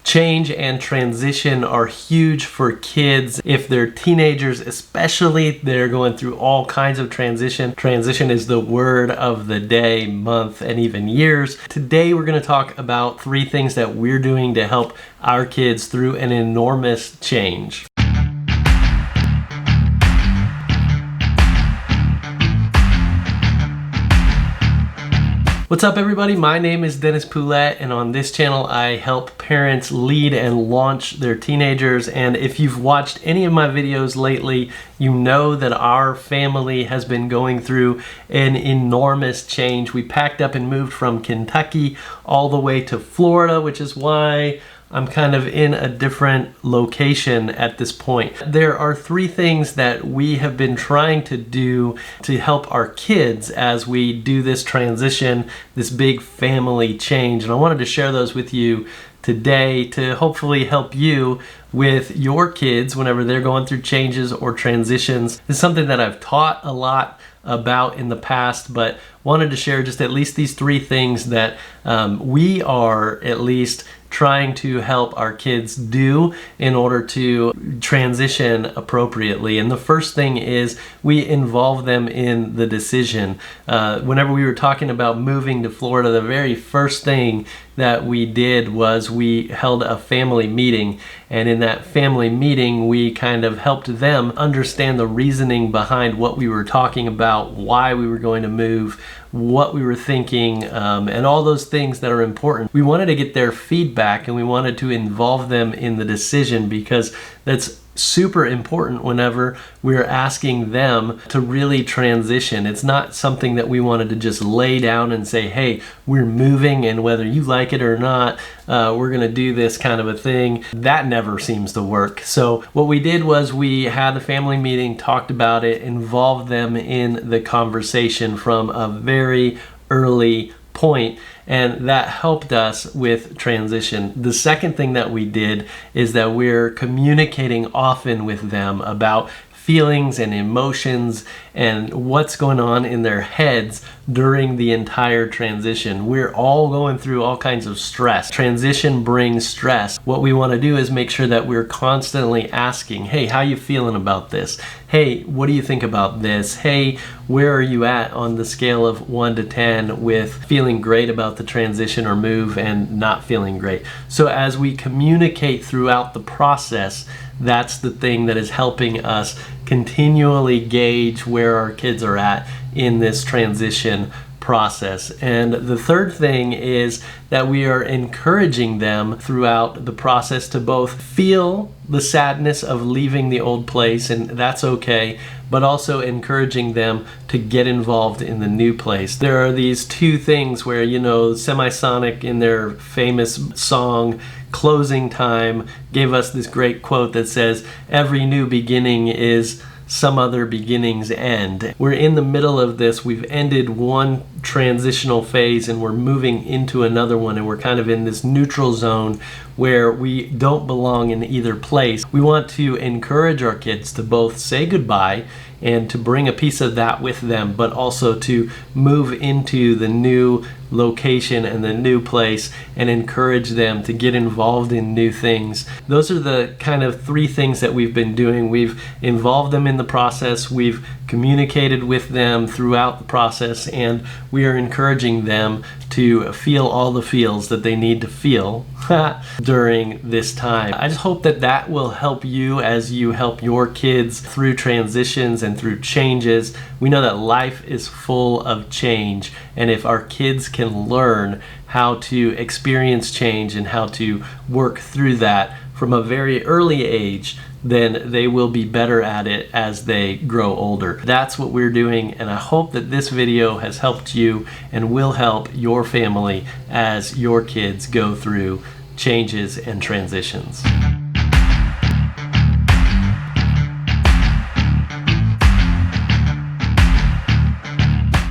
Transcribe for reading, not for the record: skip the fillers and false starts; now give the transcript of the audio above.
Change and transition are huge for kids. If they're teenagers especially, they're going through all kinds of transition. Transition is the word of the day, month, and even years. Today we're going to talk about 3 things that we're doing to help our kids through an enormous change. What's up everybody? My name is Dennis Poulette, and on this channel I help parents lead and launch their teenagers. And if you've watched any of my videos lately, you know that our family has been going through an enormous change. We packed up and moved from Kentucky all the way to Florida, which is why I'm kind of in a different location at this point. There are 3 things that we have been trying to do to help our kids as we do this transition, this big family change. And I wanted to share those with you today to hopefully help you with your kids whenever they're going through changes or transitions. It's something that I've taught a lot about in the past, but wanted to share just at least these 3 things that we are at least trying to help our kids do in order to transition appropriately. And the first thing is we involve them in the decision. Whenever we were talking about moving to Florida, the very first thing that we did was we held a family meeting, and in that family meeting we kind of helped them understand the reasoning behind what we were talking about, why we were going to move, what we were thinking, and all those things that are important. We wanted to get their feedback and we wanted to involve them in the decision, because that's super important whenever we're asking them to really transition. It's not something that we wanted to just lay down and say, hey, we're moving and whether you like it or not, we're gonna do this kind of a thing. That never seems to work. So what we did was we had a family meeting, talked about it, involved them in the conversation from a very early point, and that helped us with transition. The second thing that we did is that we're communicating often with them about feelings and emotions and what's going on in their heads during the entire transition. We're all going through all kinds of stress. Transition brings stress. What we want to do is make sure that we're constantly asking, hey, how you feeling about this? Hey, what do you think about this? Hey, where are you at on the scale of 1 to 10 with feeling great about the transition or move and not feeling great? So as we communicate throughout the process, that's the thing that is helping us continually gauge where our kids are at in this transition process. And the third thing is that we are encouraging them throughout the process to both feel the sadness of leaving the old place, and that's okay, but also encouraging them to get involved in the new place. There are these 2 things where, you know, Semisonic in their famous song Closing Time gave us this great quote that says, every new beginning is some other beginning's end. We're in the middle of this. We've ended one transitional phase and we're moving into another one, and we're kind of in this neutral zone where we don't belong in either place. We want to encourage our kids to both say goodbye and to bring a piece of that with them, but also to move into the new location and the new place and encourage them to get involved in new things. Those are the kind of 3 things that we've been doing. We've involved them in the process, we've communicated with them throughout the process, and we are encouraging them to feel all the feels that they need to feel during this time. I just hope that that will help you as you help your kids through transitions and through changes. We know that life is full of change, and if our kids can learn how to experience change and how to work through that from a very early age, then they will be better at it as they grow older. That's what we're doing, and I hope that this video has helped you and will help your family as your kids go through changes and transitions.